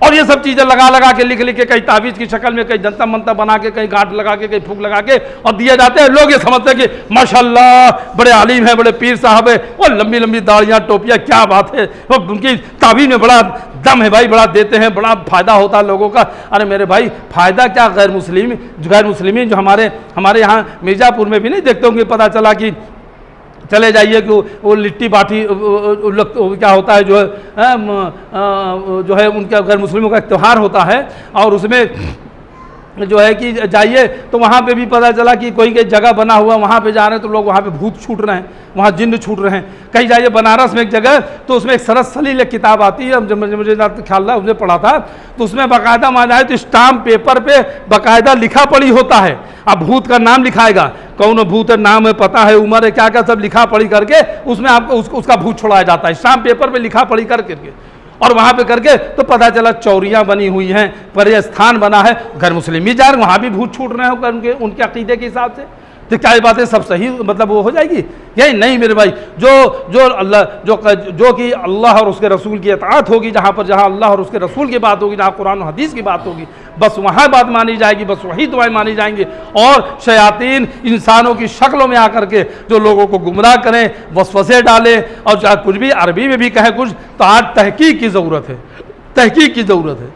और ये सब चीज़ें लगा के लिख के कहीं तावीज़ की शक्ल में, कहीं जनता मंता बना के, कहीं गांठ लगा के, कहीं फूक लगा के और दिए जाते हैं। लोग ये समझते हैं कि माशाल्लाह बड़े आलिम है, बड़े पीर साहब है, वो लंबी लंबी दाढ़ियाँ, टोपियाँ, क्या बात है, वो उनकी तावीज़ में बड़ा दम है भाई, बड़ा देते हैं, बड़ा फ़ायदा होता है लोगों का। अरे मेरे भाई, फ़ायदा क्या, गैर मुस्लिम जो हमारे यहाँ मिर्ज़ापुर में भी नहीं देखते होंगे, पता चला कि चले जाइए कि वो लिट्टी बाटी क्या होता है, जो है उनका गैर मुस्लिमों का एक त्यौहार होता है, और उसमें जो है कि जाइए तो वहाँ पे भी पता चला कि कोई जगह बना हुआ, वहाँ पे जा रहे हैं तो लोग वहाँ पे भूत छूट रहे हैं, वहाँ जिन्न छूट रहे हैं। कहीं जाइए बनारस में एक जगह, तो उसमें एक सरस सलील एक किताब आती है, मुझे ख्याल रहा उसने पढ़ा था, तो उसमें बाकायदा मान जाए तो स्टाम्प पेपर पे बाकायदा लिखा पढ़ी होता है। अब भूत का नाम लिखाएगा, कौन भूत है, नाम है, पता है, उम्र है, क्या क्या सब लिखा पढ़ी करके उसमें आपको उसका भूत छोड़ाया जाता है, स्टाम्प पेपर पे लिखा पढ़ी करके। और वहाँ पे करके तो पता चला चौरियाँ बनी हुई हैं, पर्य स्थान बना है, गैर मुस्लिम भी जा रहे, वहाँ भी भूत छूट रहे हैं उनके अकीदे के हिसाब से। तो क्या ये बातें सब सही मतलब वो हो जाएगी? यही नहीं मेरे भाई, जो कि अल्लाह और उसके रसूल की इताअत होगी, जहाँ अल्लाह और उसके रसूल की बात होगी, जहाँ कुरान और हदीस की बात होगी, बस वहाँ बात मानी जाएगी, बस वही दुआएं मानी जाएंगी। और शयातीन इंसानों की शक्लों में आकर के जो लोगों को गुमराह करें, वसवसे डालें, और चाहे कुछ भी अरबी में भी कहें कुछ, तो आज तहकीक की ज़रूरत है, तहकीक की ज़रूरत है।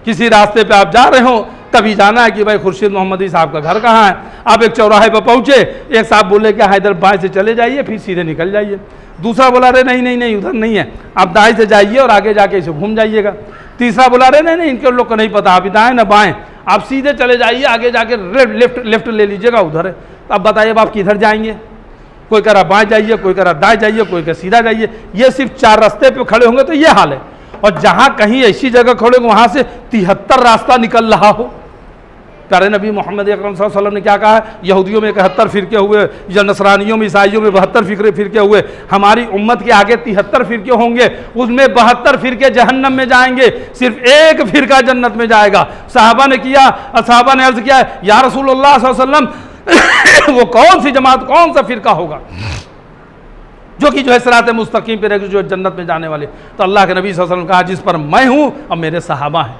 किसी रास्ते पे आप जा रहे हो, तभी जाना है कि भाई खुर्शीद मोहम्मदी साहब का घर कहाँ है। आप एक चौराहे पर पहुँचे, एक साहब बोले कि इधर बाएं से चले जाइए, फिर सीधे निकल जाइए। दूसरा बोला अरे नहीं उधर नहीं है, आप दाएं से जाइए और आगे जाके इसे घूम जाइएगा। तीसरा बोला अरे नहीं इनके लोग को नहीं पता, आप दाएं ना बाएं, आप सीधे चले जाइए, आगे जाके लेफ्ट ले लीजिएगा, उधर है। तो अब बताइए आप किधर जाएंगे? कोई कह रहा बाएं जाइए, कोई कह रहा दाएं जाइए, कोई कह सीधा जाइए। ये सिर्फ 4 रास्ते पे खड़े होंगे तो ये हाल है। और जहाँ कहीं ऐसी जगह खड़े वहाँ से 73 रास्ता निकल रहा हो, प्यारे नबी मोहम्मद अकरम सल्लल्लाहु अलैहि वसल्लम ने क्या कहा, यहूदियों में 71 फ़िरके हुए, या नसरानियों में ईसाइयों में 72 फ़िरके हुए, हमारी उम्मत के आगे 73 फ़िरके होंगे, उसमें 72 फ़िरके जहन्नम में जाएंगे, सिर्फ एक फ़िरका जन्नत में जाएगा। सहाबा ने अर्ज़ किया, या रसूलुल्लाह सल्लल्लाहु अलैहि वसल्लम वो कौन सी जमात, कौन सा फ़िरका होगा जो कि जो है सिरात मुस्तकीम पे रहेगी, जो जन्नत में जाने वाले? तो अल्लाह के नबी सल्लल्लाहु अलैहि वसल्लम कहा, जिस पर मैं हूँ और मेरे सहाबा हैं।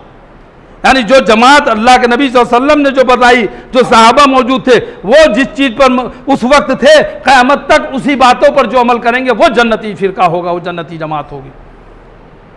यानी जो जमात अल्लाह के नबी सल्लल्लाहु अलैहि वसल्लम ने जो बताई, जो सहाबा मौजूद थे, वो जिस चीज़ पर उस वक्त थे, क़यामत तक उसी बातों पर जो अमल करेंगे वो जन्नती फ़िरका होगा, वो जन्नती जमात होगी।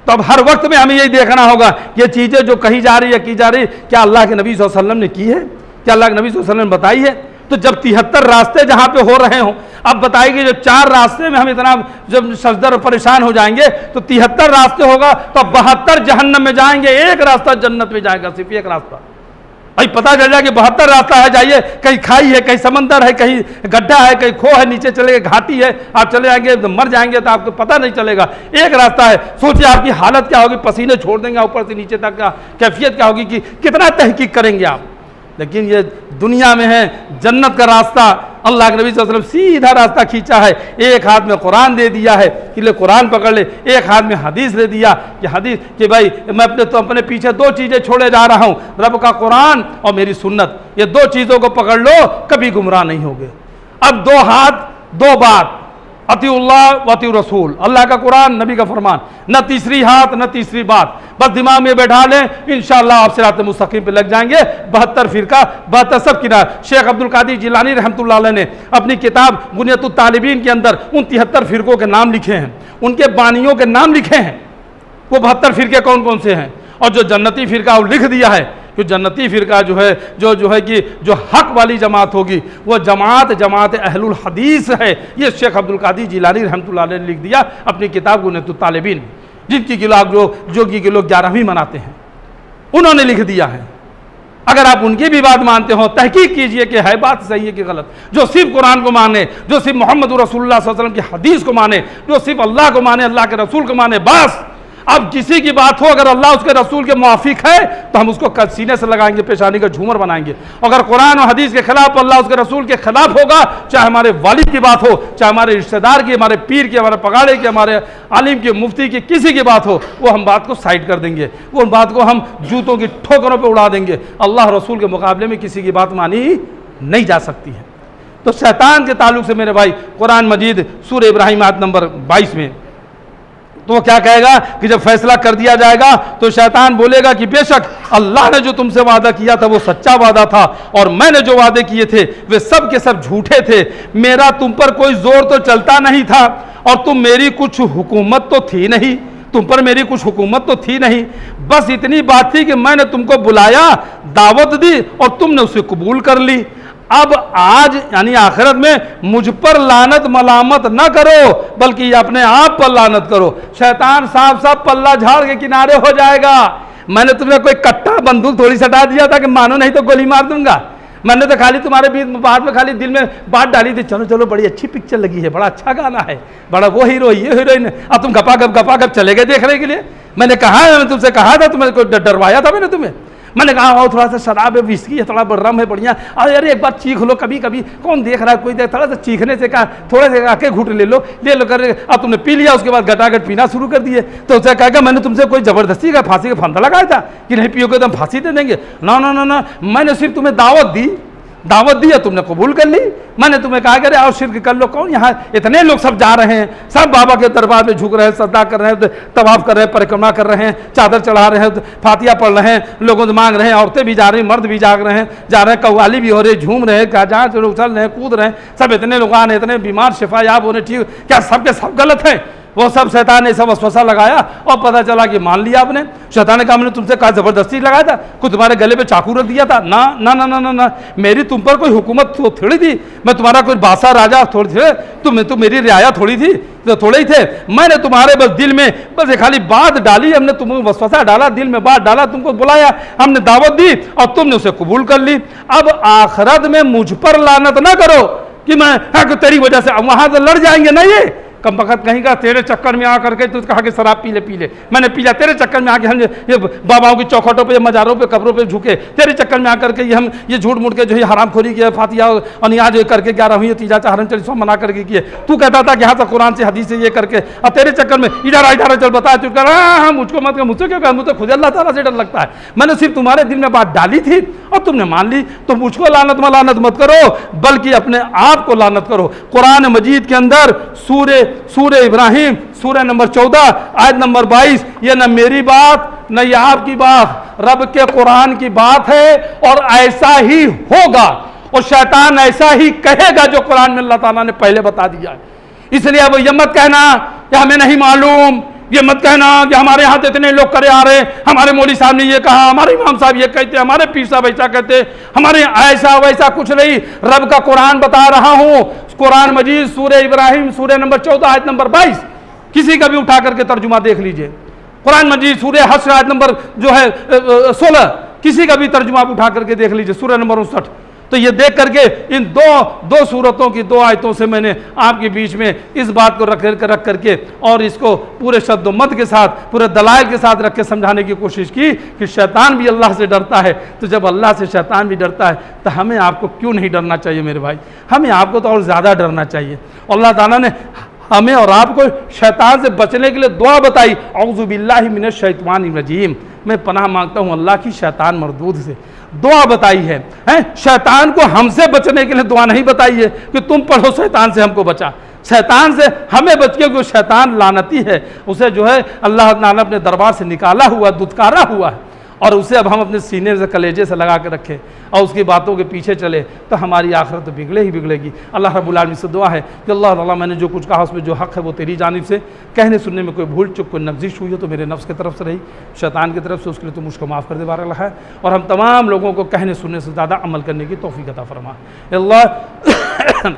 तो अब हर वक्त में हमें यही देखना होगा, ये चीज़ें जो कही जा रही है, की जा रही, क्या अल्लाह के नबी सल्लल्लाहु अलैहि वसल्लम ने की है, क्या अल्लाह के नबी सल्लल्लाहु अलैहि वसल्लम ने बताई है? तो जब 73 रास्ते जहाँ पे हो रहे हों, अब बताएगी जो 4 रास्ते में हम इतना जब सजदर और परेशान हो जाएंगे, तो 73 रास्ते होगा तो 72 जहन्नम में जाएंगे, एक रास्ता जन्नत में जाएगा, सिर्फ एक रास्ता। भाई पता चल जाए कि 72 रास्ता है, जाइए, कहीं खाई है, कहीं समंदर है, कहीं गड्ढा है, कहीं खो है, नीचे चले गए, घाटी है, आप चले जाएंगे तो मर जाएंगे, तो आपको पता नहीं चलेगा। एक रास्ता है, सोचिए आपकी हालत क्या होगी, पसीने छोड़ देंगे ऊपर से नीचे तक, का कैफियत क्या होगी कि कितना तहकीक करेंगे आप। लेकिन ये दुनिया में है जन्नत का रास्ता, अल्लाह के नबी सल्लल्लाहु अलैहि वसल्लम सीधा रास्ता खींचा है। एक हाथ में कुरान दे दिया है कि ले कुरान पकड़ ले, एक हाथ में हदीस दे दिया कि हदीस कि भाई मैं अपने पीछे 2 चीज़ें छोड़े जा रहा हूँ, रब का कुरान और मेरी सुन्नत, ये 2 चीज़ों को पकड़ लो, कभी गुमराह नहीं होगे। अब 2 हाथ 2 बात, अतीउल्लाह व अतीउ रसूल, अल्लाह का कुरान, नबी का फरमान, न तीसरी हाथ न तीसरी बात, बस दिमाग में बैठा लें, इंशाअल्लाह आप सिरात मुस्तकीम पे लग जाएंगे। 72 फ़िरका, 72 सब किनार। शेख अब्दुल कादिर जिलानी रहमतुल्लाह अलैह ने अपनी किताब बुनियतुत तालिबीन के अंदर उन 73 फ़िरकों के नाम लिखे हैं, उनके बानियों के नाम लिखे हैं, वो 72 फ़िरके कौन कौन से हैं, और जो जन्नती फ़िरका वो लिख दिया है कि जन्नती फ़िरका जो है कि जो हक वाली जमात होगी, वो जमात अहलुल हदीस है। ये शेख अब्दुल कादिर जिलानी रहमतुल्लाह अलैह ने लिख दिया अपनी किताब बुनियतुत तालिबीन, जिनकी जो कि लोग 11वीं मनाते हैं, उन्होंने लिख दिया है। अगर आप उनकी भी बात मानते हो, तहकीक कीजिए कि है बात सही है कि गलत। जो सिर्फ कुरान को माने, जो सिर्फ मोहम्मद रसूलुल्लाह सल्लल्लाहु अलैहि वसल्लम की हदीस को माने, जो सिर्फ अल्लाह को माने, अल्लाह के रसूल को माने, बस। अब किसी की बात हो, अगर अल्लाह उसके रसूल के मुआफिक है तो हम उसको सीने से लगाएंगे, पेशानी का झूमर बनाएंगे। अगर कुरान और हदीस के खिलाफ, अल्लाह उसके रसूल के खिलाफ होगा, चाहे हमारे वालिद की बात हो, चाहे हमारे रिश्तेदार की, हमारे पीर की, हमारे पगाड़े की, हमारे आलिम की, मुफ्ती की, किसी की बात हो, वो हम बात को साइड कर देंगे, वो बात को हम जूतों की ठोकरों पर उड़ा देंगे। अल्लाह रसूल के मुकाबले में किसी की बात मानी नहीं जा सकती है। तो शैतान के ताल्लुक से मेरे भाई, कुरान मजीद सूरह इब्राहिम आयत नंबर 22 में तो वो क्या कहेगा कि जब फैसला कर दिया जाएगा तो शैतान बोलेगा कि बेशक अल्लाह ने जो तुमसे वादा किया था वो सच्चा वादा था, और मैंने जो वादे किए थे वे सब के सब झूठे थे। मेरा तुम पर कोई जोर तो चलता नहीं था, और तुम मेरी कुछ हुकूमत तो थी नहीं, तुम पर मेरी कुछ हुकूमत तो थी नहीं, बस इतनी बात थी कि मैंने तुमको बुलाया, दावत दी और तुमने उसे कबूल कर ली। अब आज यानी आखिरत में मुझ पर लानत मलामत न करो, बल्कि अपने आप पर लानत करो। शैतान साफ साफ पल्ला झाड़ के किनारे हो जाएगा। मैंने तुम्हें कोई कट्टा बंदूक थोड़ी सटा दिया था कि मानो नहीं तो गोली मार दूंगा। मैंने तो खाली तुम्हारे बीच बाद में खाली दिल में बात डाली थी, चलो चलो बड़ी अच्छी पिक्चर लगी है, बड़ा अच्छा गाना है, बड़ा वो हीरो ये हीरोइन, अब तुम गपा चले गए देखने के लिए। मैंने मैंने तुमसे कहा था, तुम्हें कोई डरवाया था मैंने तुम्हें? मैंने कहा आओ थोड़ा सा शराब है, विस्की है, थोड़ा रम है, बढ़िया, अरे एक बार चीख लो, कभी कभी कौन देख रहा है, कोई देख, थोड़ा सा चीखने से कहा, थोड़े से आके घूट ले लो कर। अब तुमने पी लिया, उसके बाद गटागट पीना शुरू कर दिए। तो उसे कहा मैंने तुमसे कोई जबरदस्ती का फांसी का फंदा लगाया था कि नहीं पियोगे तो हम फांसी दे देंगे? ना ना ना ना, मैंने सिर्फ तुम्हें दावत दी है, तुमने कबूल कर ली। मैंने तुम्हें कहा कि आओ शिरक कर लो। कौन यहाँ इतने लोग सब जा रहे हैं, सब बाबा के दरबार में झुक रहे हैं, सजदा कर रहे हैं, तवाफ कर रहे हैं, परिक्रमा कर रहे हैं, चादर चढ़ा रहे हैं, फातिहा पढ़ रहे हैं, लोगों से मांग रहे हैं, औरतें भी जा रही हैं, मर्द भी जा रहे हैं, कव्वाली भी हो रही है, झूम रहे हैं, जहाँ से लोग चल रहे हैं, कूद रहे हैं, सब इतने लोग आ रहे हैं, इतने बीमार शिफा याब होने, ठीक क्या सबके सब गलत है? वो सब शैतान ने सब वसवसा लगाया और पता चला कि मान लिया आपने। शैतान ने कहा मैंने तुमसे कहा जबरदस्ती लगाया था, कुछ तुम्हारे गले पे चाकू रख दिया था? ना ना ना ना ना ना, मेरी तुम पर कोई हुकूमत थोड़ी थी, मैं तुम्हारा कोई बादशाह राजा थोड़ी थे, तुम मेरी रियाया थोड़ी थी, तो थोड़े ही थे। मैंने तुम्हारे बस दिल में बस एक खाली बात डाली, हमने तुम्हें वसवसा डाला, दिल में बात डाला, तुमको बुलाया, हमने दावत दी और तुमने उसे कबूल कर ली। अब आखिरत में मुझ पर लानत ना करो कि मैं तेरी वजह से, वहां से लड़ जाएंगे ना, ये कम वक्त कहीं का तेरे चक्कर में आकर के तो कहा कि शराब पी ले, मैंने पी लिया तेरे चक्कर में आके हम ये बाबाओं की चौखटों पे, मज़ारों पे, कब्रों पे झुके, तेरे चक्कर में आकर के हम ये झूठ मूठ के जो है हरामखोरी किया, फातिया और नियाज करके 11वीं तीजा हरम 40 मना करके किए। तू कहता था कि हाँ से कुरान से हदीस से ये करके, अब तेरे चक्कर में इधर चल बताया, तू कह हाँ मुझको मत कर, मुझसे क्यों कहा, मुझे खुद अल्लाह ताला से डर लगता है। मैंने सिर्फ तुम्हारे दिल में बात डाली थी और तुमने मान ली, तो मुझको लानत मत करो, बल्कि अपने आप को लानत करो। कुरान मजीद के अंदर सूरे इब्राहिम सूरह नंबर 14 आयत नंबर 22, ये न मेरी बात न ये आपकी बात, रब के कुरान की बात है और ऐसा ही होगा और शैतान ऐसा ही कहेगा जो कुरान में अल्लाह ताला ने पहले बता दिया है। इसलिए अब ये मत कहना कि हमें नहीं मालूम, ये मत कहना कि हमारे यहाँ तो इतने लोग करे आ रहे, हमारे मौलवी साहब ने ये कहा, हमारे इमाम साहब ये कहते, हमारे पीर साहब ऐसा कहते, हमारे ऐसा वैसा कुछ नहीं। रब का कुरान बता रहा हूँ, कुरान मजीद सूरह इब्राहिम सूरह नंबर 14 आयत नंबर 22, किसी का भी उठा करके तर्जुमा देख लीजिए। कुरान मजीद सूरह हश्र आयत नंबर जो है 16, किसी का भी तर्जुमा उठा करके देख लीजिए, सूरह नंबर 59। तो ये देख करके इन दो सूरतों की 2 आयतों से मैंने आपके बीच में इस बात को रख करके और इसको पूरे शब्द मत के साथ, पूरे दलाइल के साथ रख के समझाने की कोशिश की कि शैतान भी अल्लाह से डरता है। तो जब अल्लाह से शैतान भी डरता है तो हमें आपको क्यों नहीं डरना चाहिए मेरे भाई, हमें आपको तो और ज़्यादा डरना चाहिए। अल्लाह ताला ने हमें और आपको शैतान से बचने के लिए दुआ बताई, औज़ु बिल्लाहि मिनश शैतानिर रजीम, मैं पनाह मांगता हूँ अल्लाह की शैतान मरदूद से। दुआ बताई है, शैतान को हमसे बचने के लिए दुआ नहीं बताई है कि तुम पढ़ो शैतान से हमको बचा, शैतान से हमें बच के, क्योंकि शैतान लानती है, उसे जो है अल्लाह ताला अपने दरबार से निकाला हुआ, दुत्कारा हुआ है, और उसे अब हम अपने सीने से, कलेजे से लगा के रखें और उसकी बातों के पीछे चले तो हमारी आखिरत तो बिगड़े ही बिगड़ेगी। अल्लाह रब्बुल आलमीन से दुआ है कि अल्लाह ताला मैंने जो कुछ कहा उसमें जो हक़ है वो तेरी जानिब से, कहने सुनने में कोई भूल चुक, कोई नगजिश हुई हो तो मेरे नफ्स की तरफ से रही, शैतान की तरफ से, उसके लिए तो मुझको माफ़ कर दे बार अल्लाह है, और हम तमाम लोगों को कहने सुनने से ज़्यादा अमल करने की तौफीक अता फरमा। अल्लाह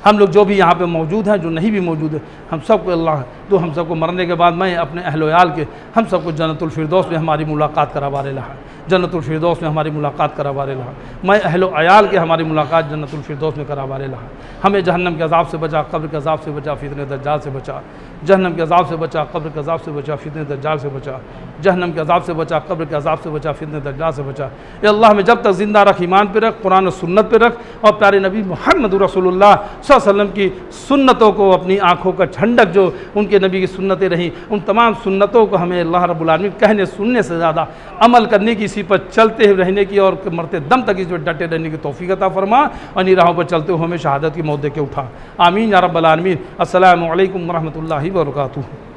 हम लोग जो भी यहाँ पे मौजूद हैं, जो नहीं भी मौजूद है, हम सबको अल्लाह तो हम सबको मरने के बाद मैं अपने अहल याल के हम सबको जन्नतुल फिरदौस में हमारी मुलाकात करा बारे लहा, जन्नतुल फिरदौस में हमारी मुलाकात करा बारे लहा, मैं अहल याल के हमारी मुलाकात जन्नतुल फिरदौस में करा बारे लहा। हमें जहन्नम के अज़ाब से बचा, कब्र के अज़ाब से बचा, फितने दज्जाल से बचा, जहन्नम के अज़ाब से बचा, कब्र के अज़ाब से बचा, फितने दज्जाल से बचा, जहन्नम के अज़ाब से बचा, कब्र के अज़ाब से बचा, फितने दज्जाल से बचा। ये अल्लाह में जब तक ज़िंदा रख, ईमान पे रख, कुरान और सुन्नत पे रख, और प्यारे नबी मोहम्मद रसूलुल्लाह सल्लल्लाहु अलैहि वसल्लम की सुन्नतों को अपनी आँखों का ठंडक, जो उनके नबी की सुन्नतें रहीं, उन तमाम सुन्नतों को हमें अल्लाह रब्बुल आलमीन कहने सुनने से ज़्यादा अमल करने की, इसी पर चलते रहने की और मरते दम तक इस पर डटे रहने की तौफीक अता फरमा, और इन राहों पर चलते हुए हमें शहादत की मौत दे के उठा। आमीन या रब्बल आलमीन। अस्सलामु अलैकुम व रहमतुल्लाहि व बरकातुहू।